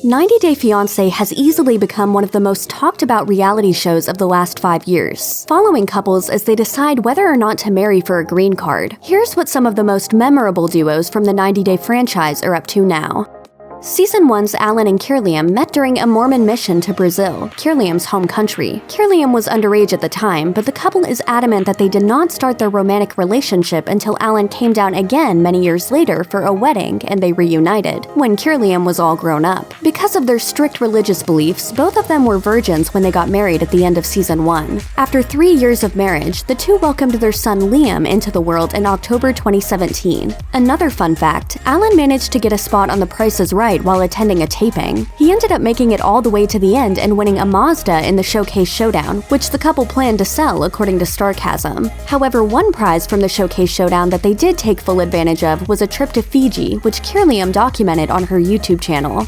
90 Day Fiancé has easily become one of the most talked about reality shows of the last 5 years, following couples as they decide whether or not to marry for a green card. Here's what some of the most memorable duos from the 90 Day franchise are up to now. Season 1's Alan and Kirliam met during a Mormon mission to Brazil, Kirliam's home country. Kirliam was underage at the time, but the couple is adamant that they did not start their romantic relationship until Alan came down again many years later for a wedding and they reunited, when Kirliam was all grown up. Because of their strict religious beliefs, both of them were virgins when they got married at the end of Season 1. After 3 years of marriage, the two welcomed their son Liam into the world in October 2017. Another fun fact, Alan managed to get a spot on The Price is Right while attending a taping. He ended up making it all the way to the end and winning a Mazda in the Showcase Showdown, which the couple planned to sell according to Starcasm. However, one prize from the Showcase Showdown that they did take full advantage of was a trip to Fiji, which Kirliam documented on her YouTube channel.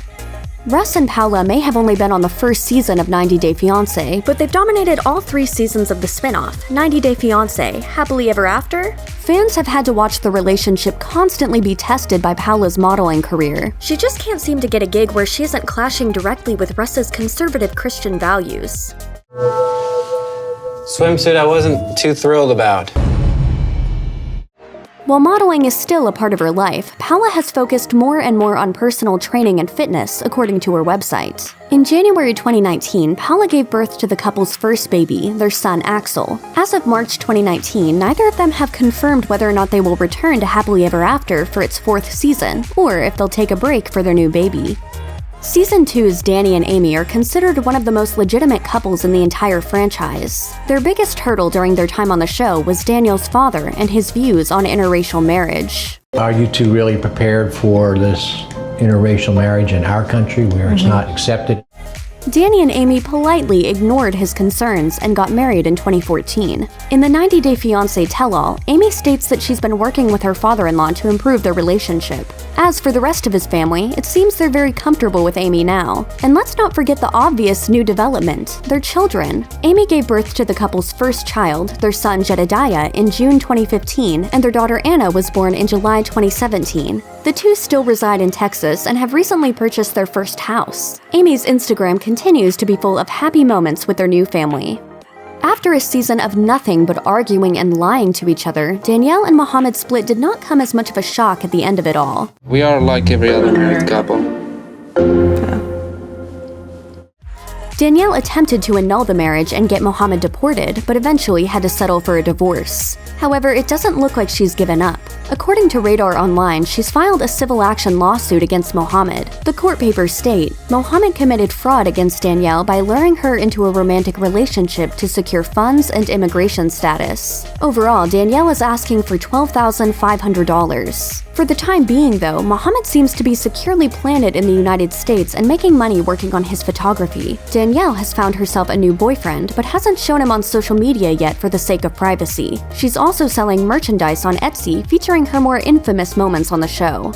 Russ and Paula may have only been on the first season of 90 Day Fiancé, but they've dominated all 3 seasons of the spin-off, 90 Day Fiancé, Happily Ever After? Fans have had to watch the relationship constantly be tested by Paula's modeling career. She just can't seem to get a gig where she isn't clashing directly with Russ's conservative Christian values. Swimsuit I wasn't too thrilled about. While modeling is still a part of her life, Paula has focused more and more on personal training and fitness, according to her website. In January 2019, Paula gave birth to the couple's first baby, their son Axel. As of March 2019, neither of them have confirmed whether or not they will return to Happily Ever After for its 4th season, or if they'll take a break for their new baby. Season 2's Danny and Amy are considered one of the most legitimate couples in the entire franchise. Their biggest hurdle during their time on the show was Daniel's father and his views on interracial marriage. Are you two really prepared for this interracial marriage in our country where it's not accepted? Danny and Amy politely ignored his concerns and got married in 2014. In the 90 Day Fiancé tell-all, Amy states that she's been working with her father-in-law to improve their relationship. As for the rest of his family, it seems they're very comfortable with Amy now. And let's not forget the obvious new development, their children. Amy gave birth to the couple's first child, their son Jedediah, in June 2015, and their daughter Anna was born in July 2017. The two still reside in Texas and have recently purchased their first house. Amy's Instagram continues to be full of happy moments with their new family. After a season of nothing but arguing and lying to each other, Danielle and Mohamed's split did not come as much of a shock at the end of it all. We are like every other married couple. Danielle attempted to annul the marriage and get Mohamed deported, but eventually had to settle for a divorce. However, it doesn't look like she's given up. According to Radar Online, she's filed a civil action lawsuit against Mohamed. The court papers state, Mohamed committed fraud against Danielle by luring her into a romantic relationship to secure funds and immigration status. Overall, Danielle is asking for $12,500. For the time being, though, Mohamed seems to be securely planted in the United States and making money working on his photography. Danielle has found herself a new boyfriend, but hasn't shown him on social media yet for the sake of privacy. She's also selling merchandise on Etsy featuring her more infamous moments on the show.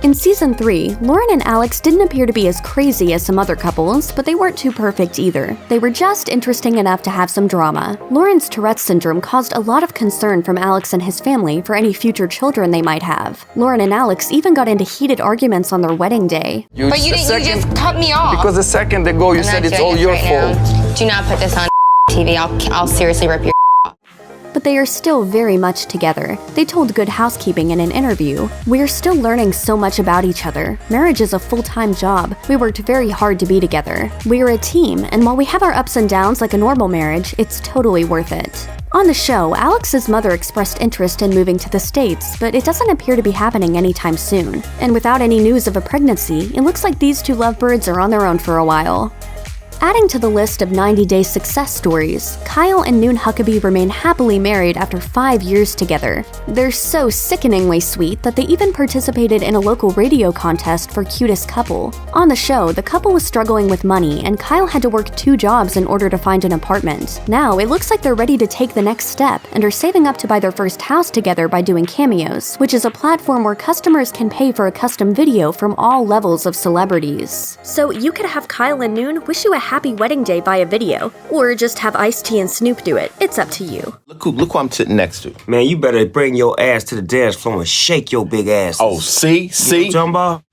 In Season 3, Lauren and Alex didn't appear to be as crazy as some other couples, but they weren't too perfect either. They were just interesting enough to have some drama. Lauren's Tourette's syndrome caused a lot of concern from Alex and his family for any future children they might have. Lauren and Alex even got into heated arguments on their wedding day. But you just cut me off. Because a second ago you said it's all your fault. Do not put this on TV. I'll seriously rip your But they are still very much together. They told Good Housekeeping in an interview, "We're still learning so much about each other. Marriage is a full-time job. We worked very hard to be together. We're a team, and while we have our ups and downs like a normal marriage, it's totally worth it." On the show, Alex's mother expressed interest in moving to the States, but it doesn't appear to be happening anytime soon. And without any news of a pregnancy, it looks like these two lovebirds are on their own for a while. Adding to the list of 90 Day success stories, Kyle and Noon Huckabee remain happily married after 5 years together. They're so sickeningly sweet that they even participated in a local radio contest for cutest couple. On the show, the couple was struggling with money, and Kyle had to work 2 jobs in order to find an apartment. Now, it looks like they're ready to take the next step and are saving up to buy their first house together by doing Cameos, which is a platform where customers can pay for a custom video from all levels of celebrities. So you could have Kyle and Noon wish you a happy wedding day via video, or just have Ice-T and Snoop do it. It's up to you. Look who I'm sitting next to. Man, you better bring your ass to the dance floor and shake your big ass. Oh, see? You know what I'm talking about?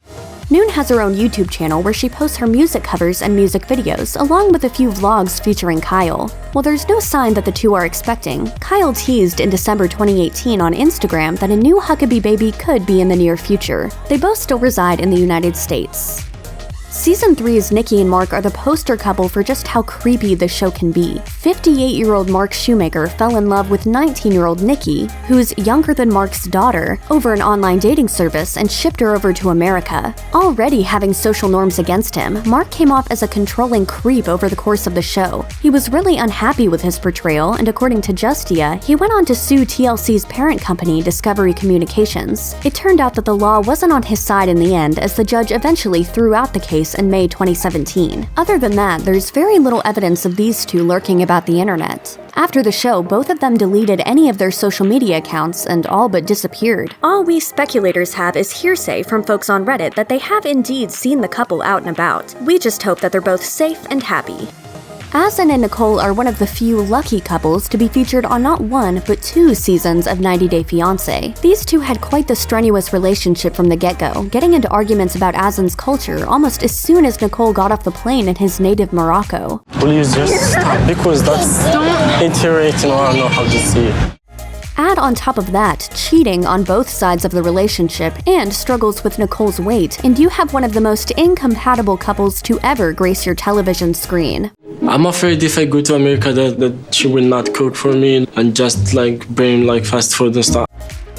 Noon has her own YouTube channel where she posts her music covers and music videos, along with a few vlogs featuring Kyle. While there's no sign that the two are expecting, Kyle teased in December 2018 on Instagram that a new Huckabee baby could be in the near future. They both still reside in the United States. Season 3's Nikki and Mark are the poster couple for just how creepy the show can be. 58-year-old Mark Shoemaker fell in love with 19-year-old Nikki, who's younger than Mark's daughter, over an online dating service and shipped her over to America. Already having social norms against him, Mark came off as a controlling creep over the course of the show. He was really unhappy with his portrayal, and according to Justia, he went on to sue TLC's parent company, Discovery Communications. It turned out that the law wasn't on his side in the end, as the judge eventually threw out the case in May 2017. Other than that, there's very little evidence of these two lurking about the internet. After the show, both of them deleted any of their social media accounts and all but disappeared. All we speculators have is hearsay from folks on Reddit that they have indeed seen the couple out and about. We just hope that they're both safe and happy. Azan and Nicole are one of the few lucky couples to be featured on not one, but 2 seasons of 90 Day Fiancé. These two had quite the strenuous relationship from the get-go, getting into arguments about Azan's culture almost as soon as Nicole got off the plane in his native Morocco. Please just stop, because that's infuriating. I don't know how to see it. Add on top of that, cheating on both sides of the relationship and struggles with Nicole's weight, and you have one of the most incompatible couples to ever grace your television screen. I'm afraid if I go to America that she will not cook for me and just bring fast food and stuff.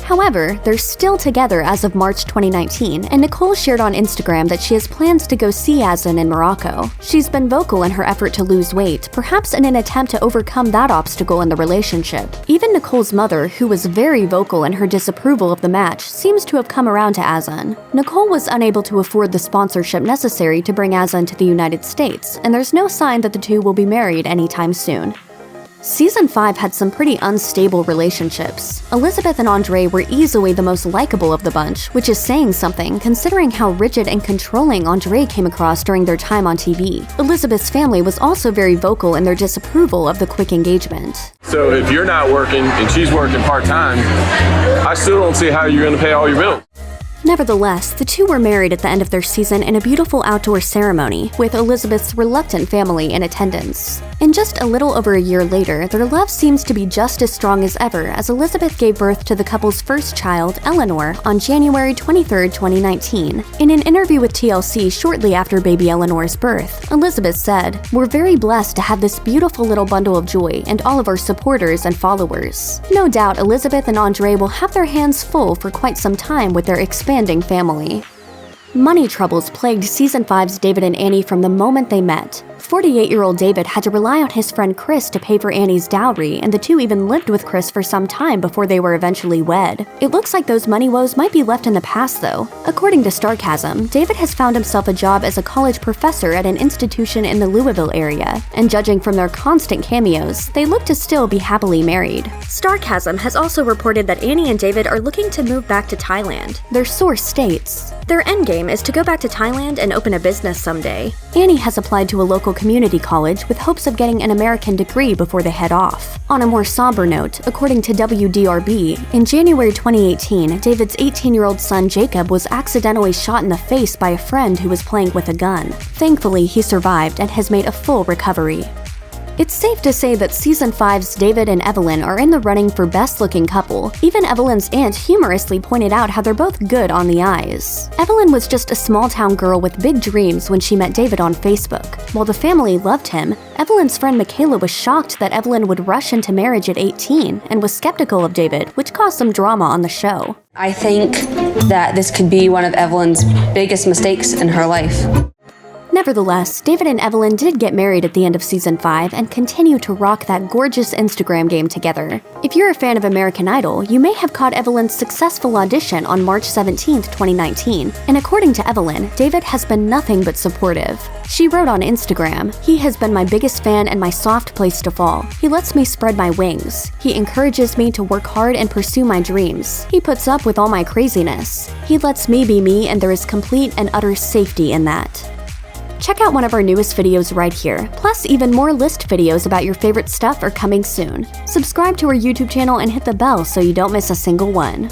However, they're still together as of March 2019, and Nicole shared on Instagram that she has plans to go see Azan in Morocco. She's been vocal in her effort to lose weight, perhaps in an attempt to overcome that obstacle in the relationship. Even Nicole's mother, who was very vocal in her disapproval of the match, seems to have come around to Azan. Nicole was unable to afford the sponsorship necessary to bring Azan to the United States, and there's no sign that the two will be married anytime soon. Season 5 had some pretty unstable relationships. Elizabeth and Andre were easily the most likable of the bunch, which is saying something considering how rigid and controlling Andre came across during their time on TV. Elizabeth's family was also very vocal in their disapproval of the quick engagement. So if you're not working and she's working part-time, I still don't see how you're going to pay all your bills. Nevertheless, the two were married at the end of their season in a beautiful outdoor ceremony, with Elizabeth's reluctant family in attendance. And just a little over a year later, their love seems to be just as strong as ever as Elizabeth gave birth to the couple's first child, Eleanor, on January 23, 2019. In an interview with TLC shortly after baby Eleanor's birth, Elizabeth said, "We're very blessed to have this beautiful little bundle of joy and all of our supporters and followers." No doubt Elizabeth and Andre will have their hands full for quite some time with their expanding family. Money troubles plagued Season 5's David and Annie from the moment they met. 48-year-old David had to rely on his friend Chris to pay for Annie's dowry, and the two even lived with Chris for some time before they were eventually wed. It looks like those money woes might be left in the past, though. According to Starcasm, David has found himself a job as a college professor at an institution in the Louisville area, and judging from their constant cameos, they look to still be happily married. Starcasm has also reported that Annie and David are looking to move back to Thailand. Their source states, "Their endgame is to go back to Thailand and open a business someday." Annie has applied to a local community college with hopes of getting an American degree before they head off. On a more somber note, according to WDRB, in January 2018, David's 18-year-old son Jacob was accidentally shot in the face by a friend who was playing with a gun. Thankfully, he survived and has made a full recovery. It's safe to say that Season 5's David and Evelyn are in the running for best-looking couple. Even Evelyn's aunt humorously pointed out how they're both good on the eyes. Evelyn was just a small-town girl with big dreams when she met David on Facebook. While the family loved him, Evelyn's friend Michaela was shocked that Evelyn would rush into marriage at 18 and was skeptical of David, which caused some drama on the show. I think that this could be one of Evelyn's biggest mistakes in her life. Nevertheless, David and Evelyn did get married at the end of Season 5 and continue to rock that gorgeous Instagram game together. If you're a fan of American Idol, you may have caught Evelyn's successful audition on March 17, 2019, and according to Evelyn, David has been nothing but supportive. She wrote on Instagram, "He has been my biggest fan and my soft place to fall. He lets me spread my wings. He encourages me to work hard and pursue my dreams. He puts up with all my craziness. He lets me be me, and there is complete and utter safety in that." Check out one of our newest videos right here. Plus, even more list videos about your favorite stuff are coming soon. Subscribe to our YouTube channel and hit the bell so you don't miss a single one.